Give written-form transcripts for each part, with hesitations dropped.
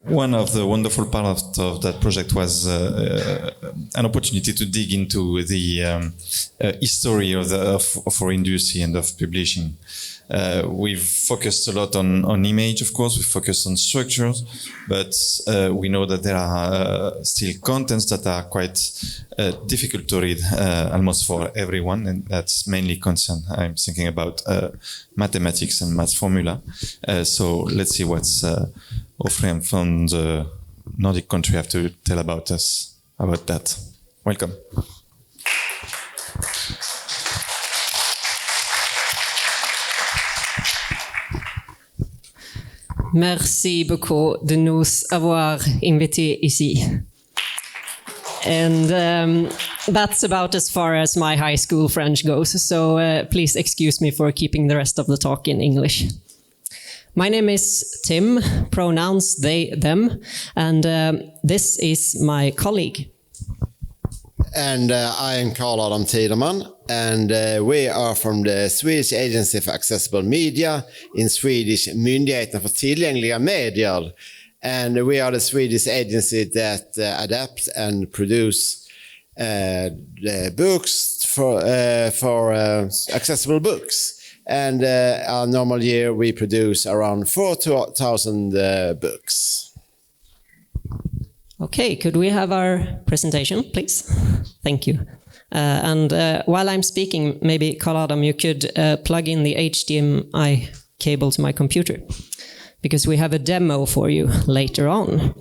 One of the wonderful parts of that project was an opportunity to dig into the history of our industry and of publishing. We've focused a lot on image, of course, we focused on structures, but we know that there are still contents that are quite difficult to read almost for everyone, and that's mainly concern. I'm thinking about mathematics and math formula. So let's see what's Ofrem from the Nordic country have to tell about us about that. Welcome. Merci beaucoup de nous avoir invités ici. And that's about as far as my high school French goes, so please excuse me for keeping the rest of the talk in English. My name is Tim, pronouns they, them, and this is my colleague. And I am Karl Adam Tiderman, and we are from the Swedish Agency for Accessible Media in Swedish, Myndigheten för tillgängliga medier. And we are the Swedish agency that adapt and produce the books for accessible books. And our normal year we produce around 4,000 books. Okay, could we have our presentation, please? Thank you. And while I'm speaking, maybe Karl Adam, you could plug in the HDMI cable to my computer, because we have a demo for you later on.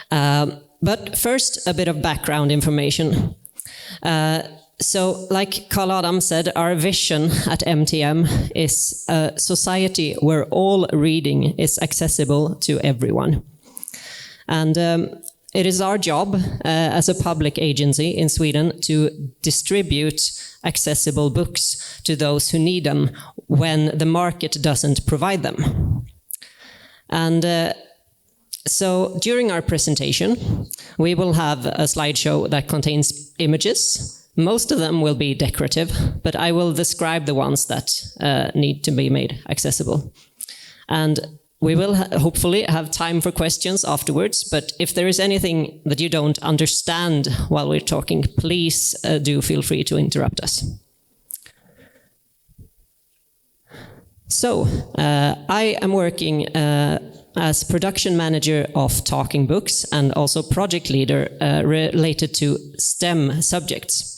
But first, a bit of background information. So, like Karl Adam said, our vision at MTM is a society where all reading is accessible to everyone. And it is our job as a public agency in Sweden to distribute accessible books to those who need them when the market doesn't provide them. And so during our presentation, we will have a slideshow that contains images. Most of them will be decorative, but I will describe the ones that need to be made accessible. And we will hopefully have time for questions afterwards, but if there is anything that you don't understand while we're talking, please do feel free to interrupt us. So, I am working as production manager of Talking Books and also project leader related to STEM subjects.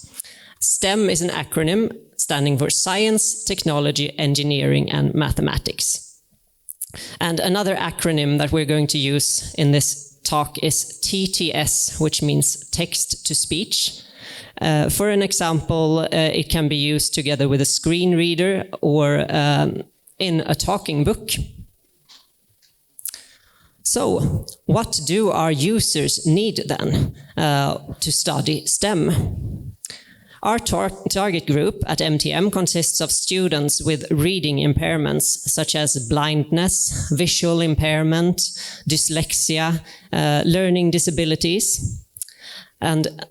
STEM is an acronym standing for Science, Technology, Engineering, and Mathematics. And another acronym that we're going to use in this talk is TTS, which means text to speech. For an example, it can be used together with a screen reader or in a talking book. So, what do our users need then to study STEM? Our target group at MTM consists of students with reading impairments such as blindness, visual impairment, dyslexia, learning disabilities. And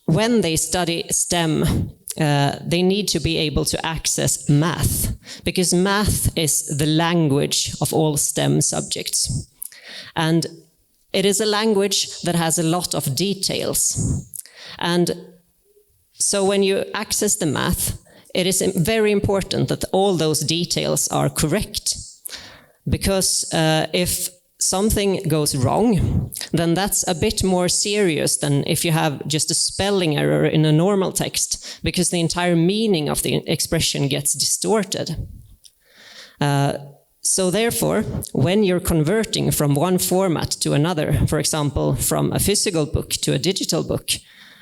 when they study STEM, they need to be able to access math, because math is the language of all STEM subjects. And it is a language that has a lot of details. And so when you access the math, it is very important that all those details are correct. Because if something goes wrong, then that's a bit more serious than if you have just a spelling error in a normal text, because the entire meaning of the expression gets distorted. So therefore, when you're converting from one format to another, for example, from a physical book to a digital book,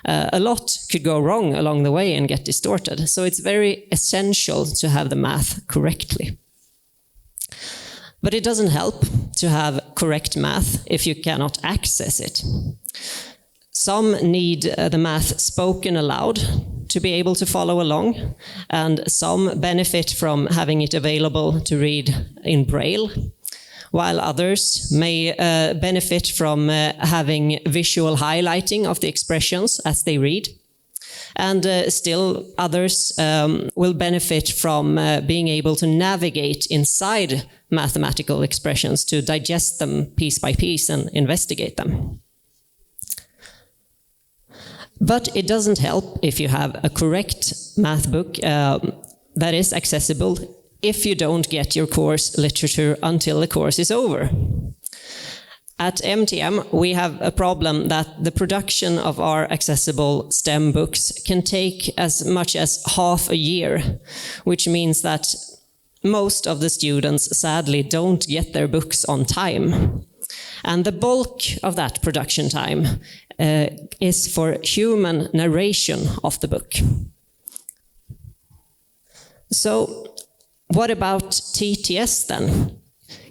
a lot could go wrong along the way and get distorted. So it's very essential to have the math correctly. But it doesn't help to have correct math if you cannot access it. Some need the math spoken aloud to be able to follow along, and some benefit from having it available to read in Braille, while others may benefit from having visual highlighting of the expressions as they read. And still others will benefit from being able to navigate inside mathematical expressions to digest them piece by piece and investigate them. But it doesn't help if you have a correct math book that is accessible if you don't get your course literature until the course is over. At MTM, we have a problem that the production of our accessible STEM books can take as much as half a year, which means that most of the students sadly don't get their books on time. And the bulk of that production time is for human narration of the book. So what about TTS then?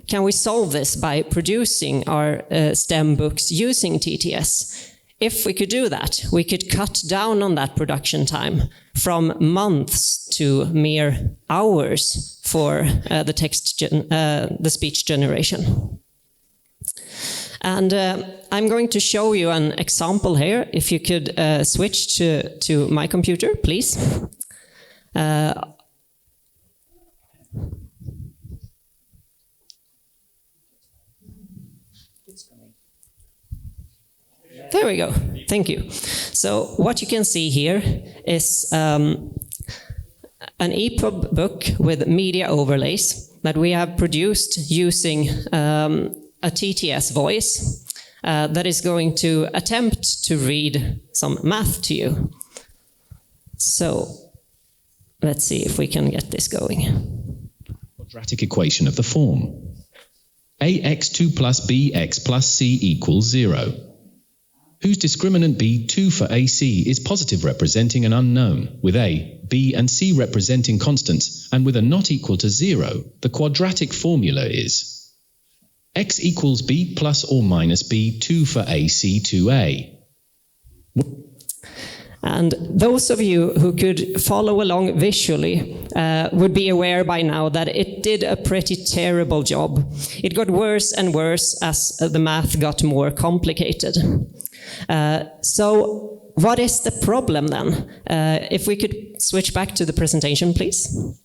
Can we solve this by producing our STEM books using TTS? If we could do that, we could cut down on that production time from months to mere hours for the speech generation. And I'm going to show you an example here. If you could switch to my computer, please. There we go. Thank you. So what you can see here is an EPUB book with media overlays that we have produced using a TTS voice that is going to attempt to read some math to you. So let's see if we can get this going. Quadratic equation of the form ax2 plus bx plus c equals 0. Whose discriminant b2 for AC is positive representing an unknown, with a, b and c representing constants, and with a not equal to 0, the quadratic formula is x equals b plus or minus b2 for AC2a. And those of you who could follow along visually would be aware by now that it did a pretty terrible job. It got worse and worse as the math got more complicated. So what is the problem then? If we could switch back to the presentation, please.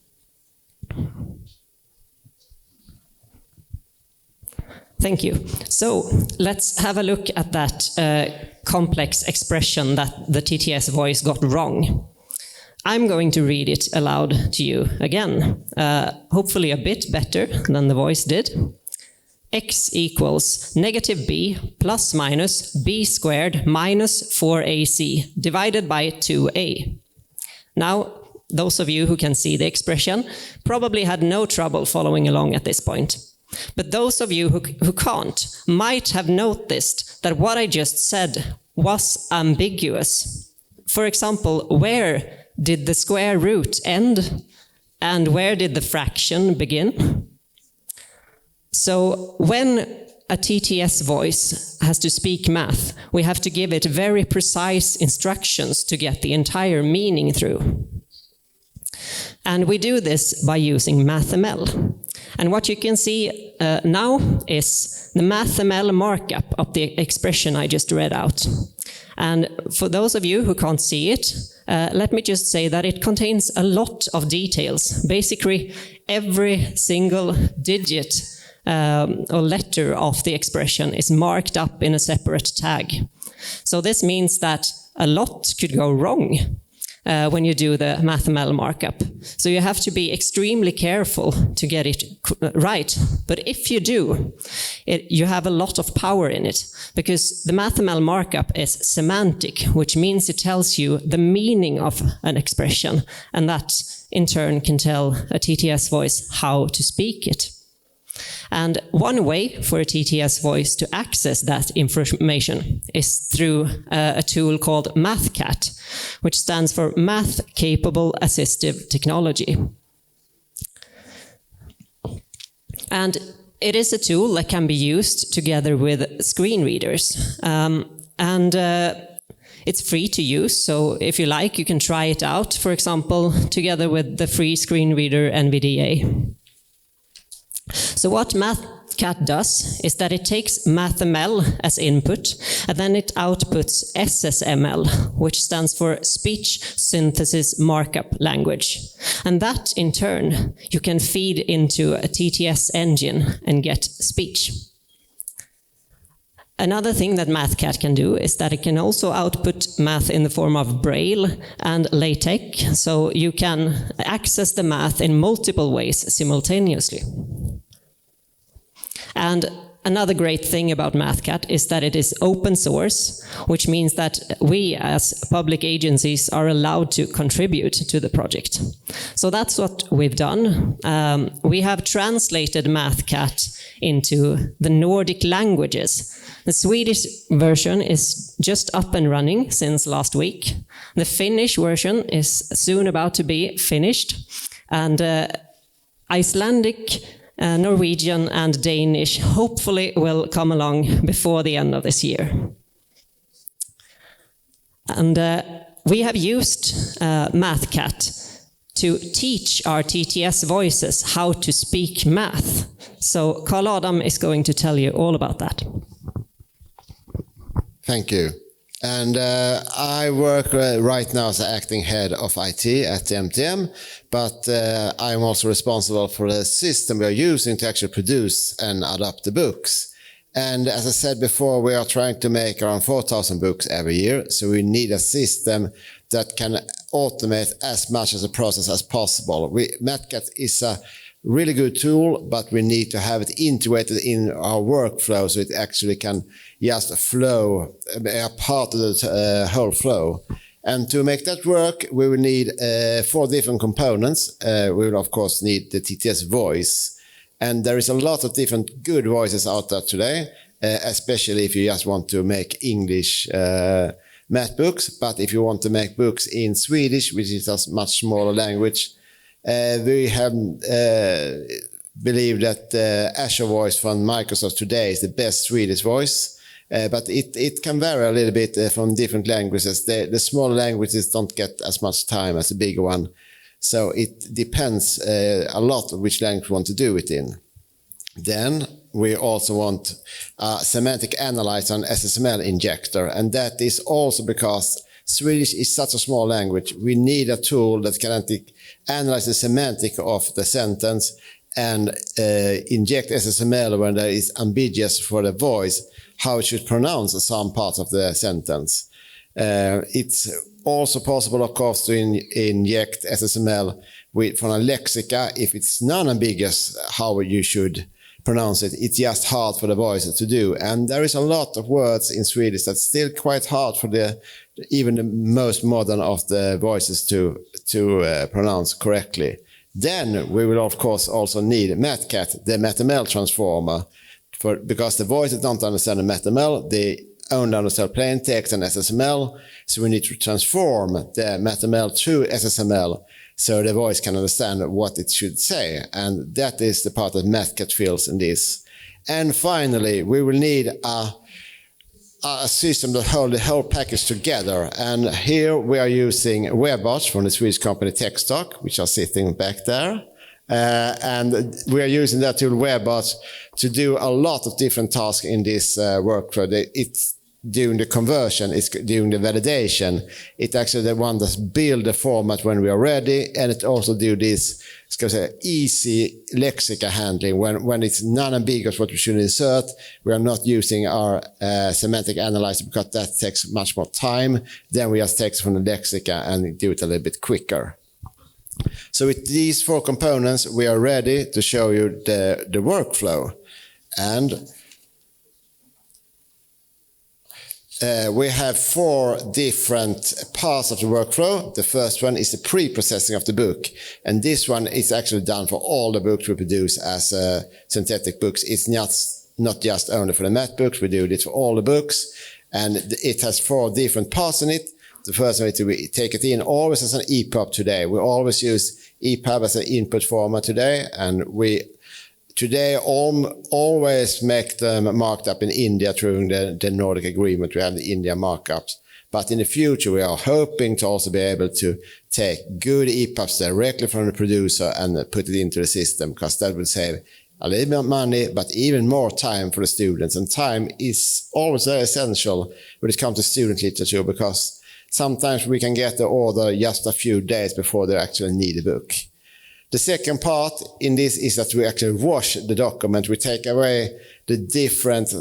Thank you. So let's have a look at that complex expression that the TTS voice got wrong. I'm going to read it aloud to you again, hopefully a bit better than the voice did. X equals negative b plus minus b squared minus 4ac divided by 2a. Now, those of you who can see the expression probably had no trouble following along at this point. But those of you who can't might have noticed that what I just said was ambiguous. For example, where did the square root end and where did the fraction begin? So when a TTS voice has to speak math, we have to give it very precise instructions to get the entire meaning through. And we do this by using MathML. And what you can see now is the MathML markup of the expression I just read out. And for those of you who can't see it, let me just say that it contains a lot of details. Basically, every single digit or letter of the expression is marked up in a separate tag. So this means that a lot could go wrong when you do the MathML markup. So you have to be extremely careful to get it right. But if you do, you have a lot of power in it, because the MathML markup is semantic, which means it tells you the meaning of an expression, and that in turn can tell a TTS voice how to speak it. And one way for a TTS voice to access that information is through a tool called MathCAT, which stands for Math Capable Assistive Technology. And it is a tool that can be used together with screen readers. It's free to use, so if you like, you can try it out, for example, together with the free screen reader NVDA. So what MathCAT MathCAT does is that it takes MathML as input, and then it outputs SSML, which stands for Speech Synthesis Markup Language. And that, in turn, you can feed into a TTS engine and get speech. Another thing that MathCAT can do is that it can also output math in the form of Braille and LaTeX, so you can access the math in multiple ways simultaneously. And another great thing about MathCAT is that it is open source, which means that we as public agencies are allowed to contribute to the project. So that's what we've done. We have translated MathCAT into the Nordic languages. The Swedish version is just up and running since last week. The Finnish version is soon about to be finished. And Icelandic, Norwegian and Danish hopefully will come along before the end of this year. And we have used MathCAT to teach our TTS voices how to speak math. So Karl Adam is going to tell you all about that. Thank you. And I work right now as the acting head of IT at the MTM, but I'm also responsible for the system we are using to actually produce and adapt the books. And as I said before, we are trying to make around 4,000 books every year, so we need a system that can automate as much of the process as possible. MathCAT is a really good tool, but we need to have it integrated in our workflow so it actually can just flow, a part of the whole flow. And to make that work, we will need 4 different components. We will, of course, need the TTS voice. And there is a lot of different good voices out there today, especially if you just want to make English math books. But if you want to make books in Swedish, which is a much smaller language, we have believed that the Azure voice from Microsoft today is the best Swedish voice. But it can vary a little bit from different languages. The smaller languages don't get as much time as the bigger one. So it depends a lot on which language you want to do it in. Then we also want a semantic analyzer and SSML injector. And that is also because Swedish is such a small language. We need a tool that can analyze the semantic of the sentence and inject SSML when there is ambiguous for the voice, how it should pronounce some parts of the sentence. It's also possible, of course, to inject SSML from a lexica if it's non-ambiguous how you should pronounce it. It's just hard for the voice to do. And there is a lot of words in Swedish that's still quite hard for even the most modern of the voices to pronounce correctly. Then we will, of course, also need MathCAT, the MathML transformer, because the voices don't understand the MathML, they only understand plain text and SSML, so we need to transform the MathML to SSML so the voice can understand what it should say, and that is the part that MathCAT fills in this. And finally, we will need a system that holds the whole package together, and here we are using WebBots from the Swedish company TechStock, which are sitting back there. And we are using that tool WebBots to do a lot of different tasks in this workflow. It's doing the conversion, it's doing the validation. It's actually the one that builds the format when we are ready, and it also do this easy lexica handling when it's non-ambiguous what we should insert. We are not using our semantic analyzer because that takes much more time. Then we just take from the lexica and do it a little bit quicker. So with these 4 components, we are ready to show you the workflow. And we have 4 different parts of the workflow. The first one is the pre-processing of the book. And this one is actually done for all the books we produce as synthetic books. It's not just only for the math books, we do it for all the books. And it has 4 different parts in it. The first one is to take it in always as an EPUB today. We always use EPUB as an input format today, and we today always make them marked up in India through the Nordic agreement. We have the India markups. But in the future, we are hoping to also be able to take good EPUBs directly from the producer and put it into the system, because that will save a little bit of money, but even more time for the students. And time is always very essential when it comes to student literature, because sometimes we can get the order just a few days before they actually need a book. The second part in this is that we actually wash the document. We take away the different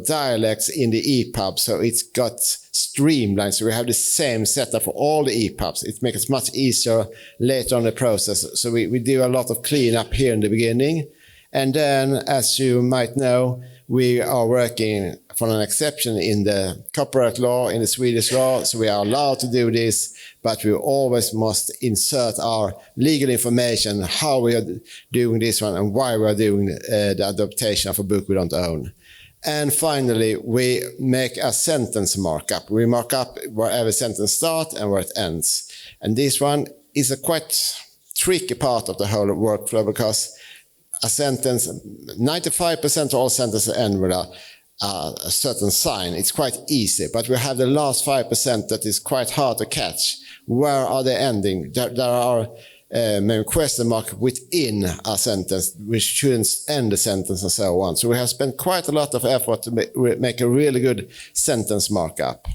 dialects in the EPUB, so it's got streamlined. So we have the same setup for all the EPUBs. It makes it much easier later on the process. So we do a lot of cleanup here in the beginning. And then, as you might know, we are working for an exception in the copyright law, in the Swedish law, so we are allowed to do this, but we always must insert our legal information, how we are doing this one and why we are doing the adaptation of a book we don't own. And finally, we make a sentence markup. We mark up where every sentence starts and where it ends. And this one is a quite tricky part of the whole workflow, because a sentence, 95% of all sentences end with a certain sign. It's quite easy, but we have the last 5% that is quite hard to catch. Where are they ending? There are maybe question mark within a sentence, which shouldn't end the sentence and so on. So we have spent quite a lot of effort to make a really good sentence markup.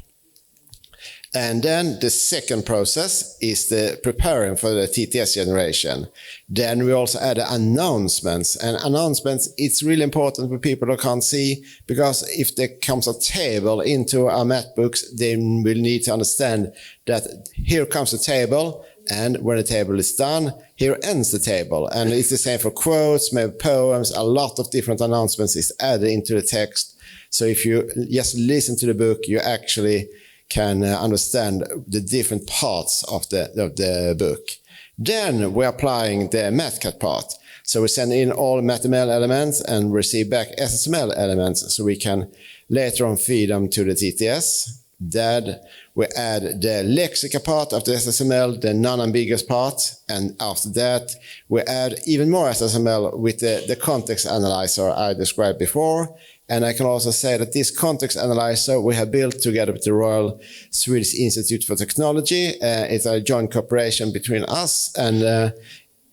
And then the second process is the preparing for the TTS generation. Then we also add announcements. And announcements, it's really important for people who can't see, because if there comes a table into our math books, they will need to understand that here comes the table, and when the table is done, here ends the table. And it's the same for quotes, maybe poems, a lot of different announcements is added into the text. So if you just listen to the book, you actually can understand the different parts of the book. Then we're applying the MathCAT part. So we send in all MathML elements and receive back SSML elements, so we can later on feed them to the TTS. Then we add the lexica part of the SSML, the non-ambiguous part, and after that we add even more SSML with the context analyzer I described before. And I can also say that this context analyzer we have built together with the Royal Swedish Institute for Technology. It's a joint cooperation between us, and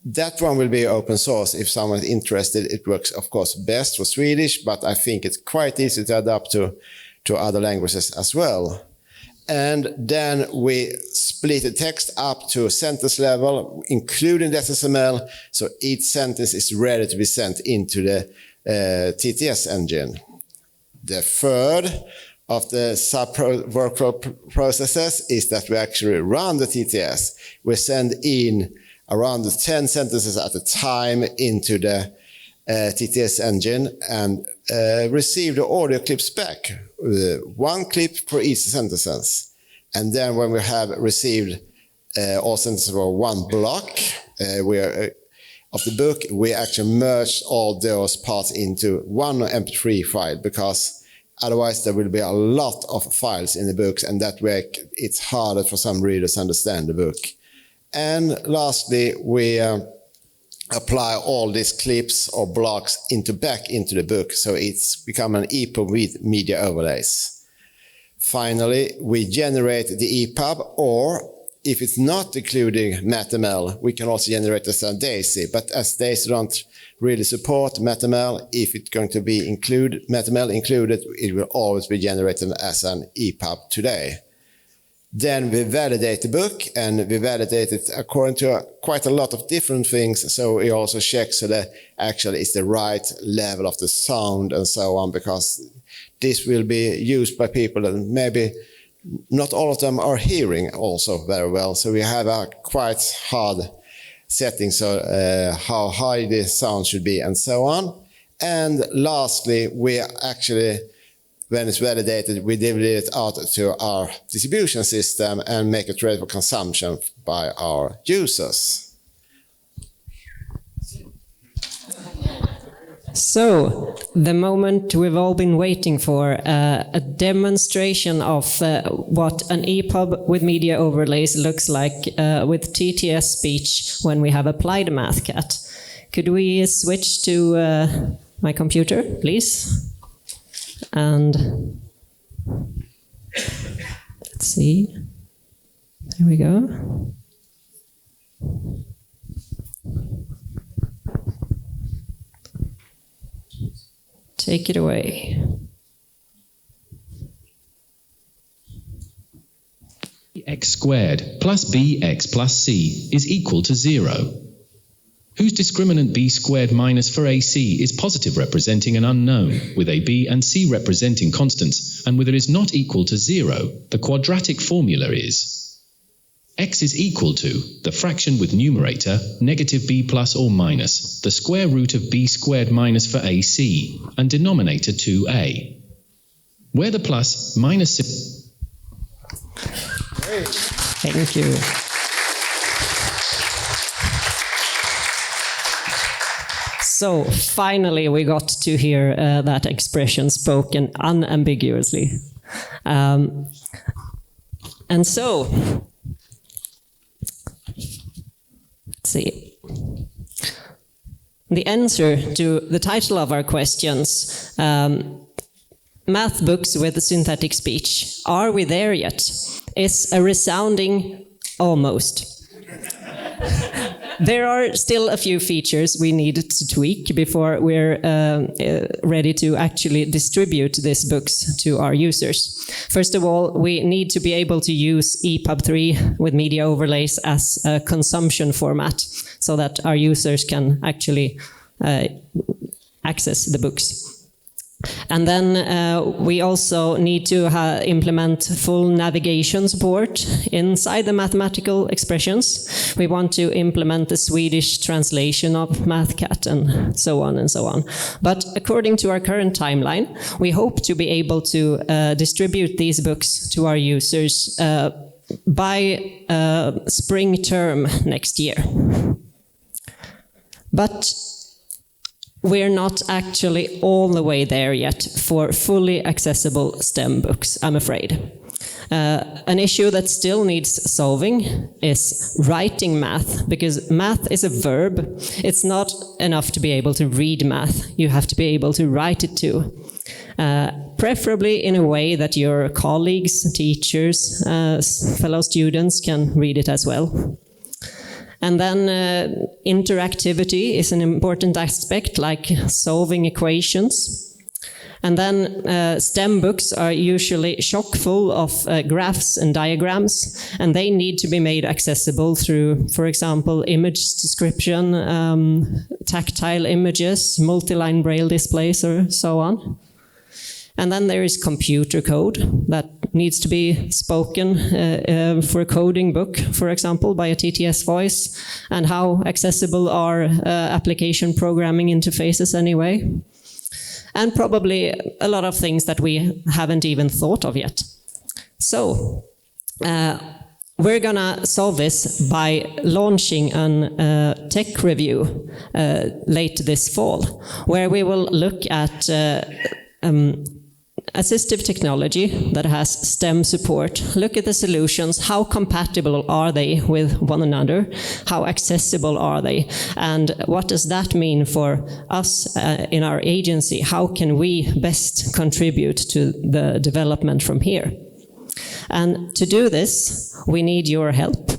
that one will be open source if someone is interested. It works, of course, best for Swedish, but I think it's quite easy to adapt to other languages as well. And then we split the text up to sentence level, including the SSML, so each sentence is ready to be sent into the TTS engine. The third of the workflow processes is that we actually run the TTS. We send in around 10 sentences at a time into the TTS engine and receive the audio clips back. One clip for each sentences. And then when we have received all sentences for one block, of the book, we actually merge all those parts into one MP3 file, because otherwise there will be a lot of files in the books, and that way it's harder for some readers to understand the book. And lastly, we apply all these clips or blocks back into the book, so it's become an EPUB with media overlays. Finally, we generate the EPUB, or if it's not including MathML, we can also generate as a DAISY. But as DAISY don't really support MathML, if it's going to be MathML included, it will always be generated as an EPUB today. Then we validate the book, and we validate it according to quite a lot of different things. So we also check so that actually it's the right level of the sound and so on, because this will be used by people that maybe not all of them are hearing also very well. So we have a quite hard setting, so how high the sound should be and so on. And lastly, we actually, when it's validated, we deliver it out to our distribution system and make it ready for consumption by our users. So, the moment we've all been waiting for, a demonstration of what an EPUB with media overlays looks like with TTS speech when we have applied MathCAT. Could we switch to my computer, please? And let's see. There we go. take it away. X squared plus bx plus c is equal to 0. Whose discriminant b squared minus for ac is positive, representing an unknown, with a b and c representing constants, and whether it is not equal to 0, the quadratic formula is x is equal to the fraction with numerator negative b plus or minus the square root of b squared minus for ac and denominator 2a, where the plus minus... Thank you. So finally we got to hear that expression spoken unambiguously. And so, let's see. The answer to the title of our questions, math books with synthetic speech, are we there yet? Is a resounding almost. There are still a few features we need to tweak before we're ready to actually distribute these books to our users. First of all, we need to be able to use EPUB 3 with media overlays as a consumption format so that our users can actually access the books. And then we also need to implement full navigation support inside the mathematical expressions. We want to implement the Swedish translation of MathCAT and so on and so on. But according to our current timeline, we hope to be able to distribute these books to our users by spring term next year. But we're not actually all the way there yet for fully accessible STEM books, I'm afraid. An issue that still needs solving is writing math, because math is a verb. It's not enough to be able to read math. You have to be able to write it too. Preferably in a way that your colleagues, teachers, fellow students can read it as well. And then interactivity is an important aspect, like solving equations. And then STEM books are usually chock full of graphs and diagrams, and they need to be made accessible through, for example, image description, tactile images, multi-line braille displays, or so on. And then there is computer code that needs to be spoken for a coding book, for example, by a TTS voice. And how accessible are application programming interfaces anyway? And probably a lot of things that we haven't even thought of yet. So we're gonna solve this by launching a tech review late this fall, where we will look at assistive technology that has STEM support. Look at the solutions. How compatible are they with one another? How accessible are they? And what does that mean for us in our agency? How can we best contribute to the development from here? And to do this, we need your help.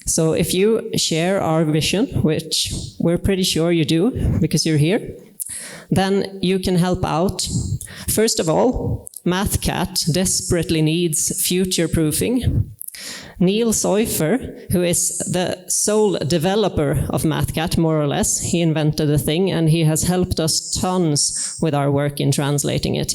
So if you share our vision, which we're pretty sure you do because you're here, then you can help out. First of all, MathCAT desperately needs future-proofing. Neil Seufer, who is the sole developer of MathCAT, more or less, he invented the thing and he has helped us tons with our work in translating it.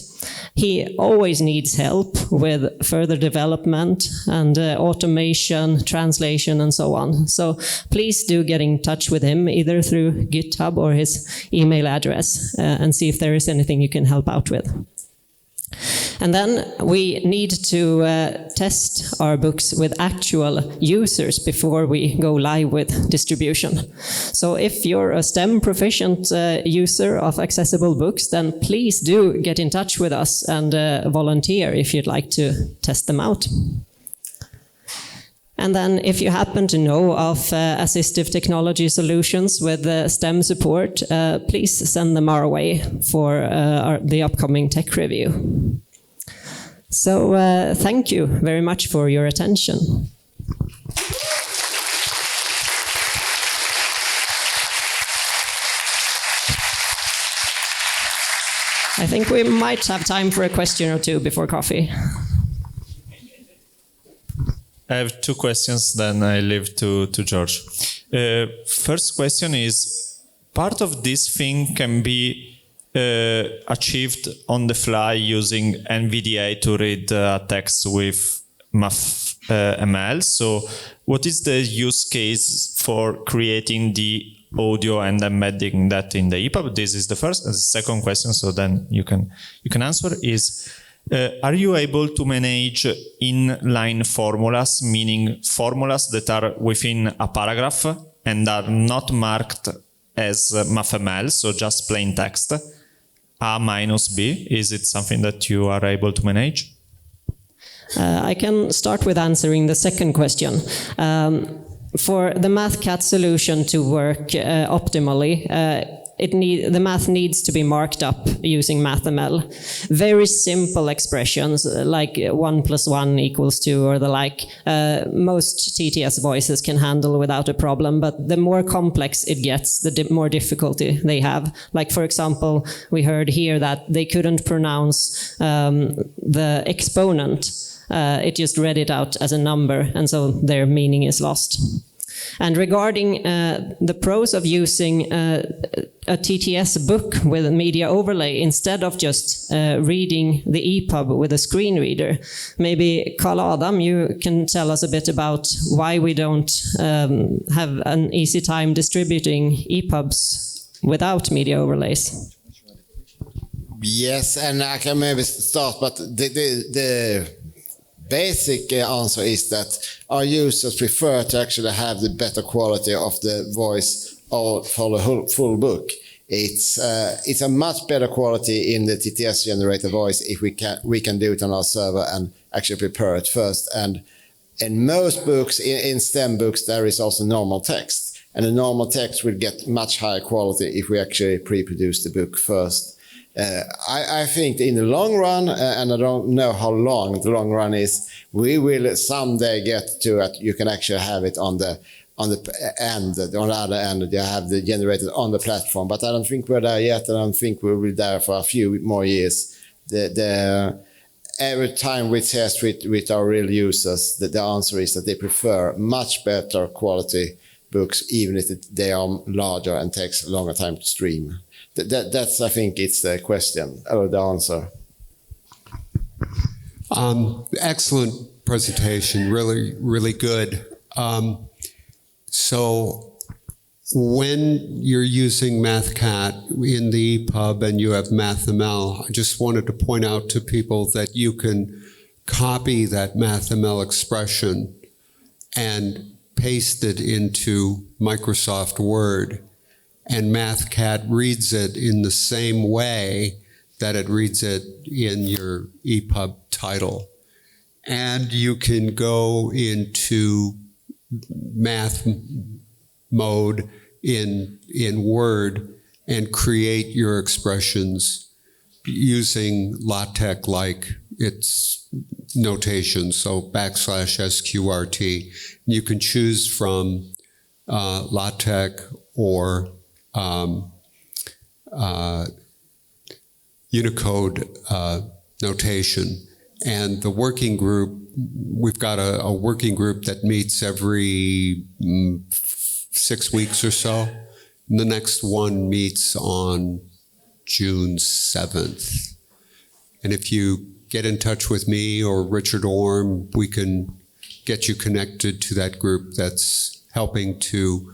He always needs help with further development and automation, translation, and so on. So please do get in touch with him, either through GitHub or his email address, and see if there is anything you can help out with. And then we need to test our books with actual users before we go live with distribution. So if you're a STEM proficient user of accessible books, then please do get in touch with us and volunteer if you'd like to test them out. And then if you happen to know of assistive technology solutions with STEM support, please send them our way for the upcoming tech review. So thank you very much for your attention. I think we might have time for a question or two before coffee. I have two questions, then I leave to George. First question is, part of this thing can be achieved on the fly using NVDA to read text with MathML. So what is the use case for creating the audio and embedding that in the EPUB? This is the first. And the second question, so then you can answer, is are you able to manage inline formulas, meaning formulas that are within a paragraph and are not marked as MathML, so just plain text, A minus B? Is it something that you are able to manage? I can start with answering the second question. For the MathCAT solution to work optimally, the math needs to be marked up using MathML. Very simple expressions like 1 + 1 = 2 or the like, most TTS voices can handle without a problem, but the more complex it gets, the more difficulty they have. Like, for example, we heard here that they couldn't pronounce the exponent. It just read it out as a number, and so their meaning is lost. And regarding the pros of using a TTS book with a media overlay instead of just reading the EPUB with a screen reader, maybe Karl Adam, you can tell us a bit about why we don't have an easy time distributing EPUBs without media overlays. Yes, and I can maybe start, but the basic answer is that our users prefer to actually have the better quality of the voice for the full book. It's a much better quality in the TTS generated voice if we can do it on our server and actually prepare it first. And in most books, in STEM books, there is also normal text, and the normal text will get much higher quality if we actually pre-produce the book first. I think in the long run, and I don't know how long the long run is, we will someday get to it. You can actually have it on the other end. You have the generated on the platform, but I don't think we're there yet. I don't think we'll be there for a few more years. Every time we test with our real users, the answer is that they prefer much better quality books, even if they are larger and takes a longer time to stream. That's, I think, it's the question or the answer. Excellent presentation, really, really good. So when you're using MathCAT in the EPUB and you have MathML, I just wanted to point out to people that you can copy that MathML expression and paste it into Microsoft Word, and MathCAT reads it in the same way that it reads it in your EPUB title. And you can go into math mode in Word and create your expressions using LaTeX like its notation, so \SQRT. You can choose from LaTeX or Unicode notation. And the working group, we've got a working group that meets every 6 weeks or so. And the next one meets on June 7th. And if you get in touch with me or Richard Orm, we can get you connected to that group that's helping to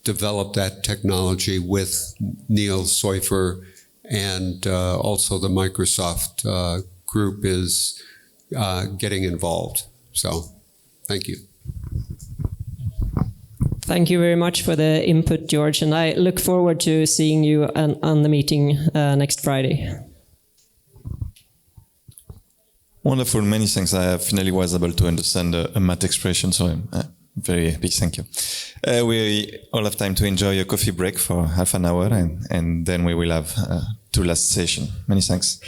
develop that technology with Neil Seufer, and also the Microsoft group is getting involved. So, thank you. Thank you very much for the input, George, and I look forward to seeing you on the meeting next Friday. Wonderful, many thanks. I finally was able to understand a math expression, so I'm very happy. Thank you. We all have time to enjoy a coffee break for half an hour, and then we will have two last sessions. Many thanks.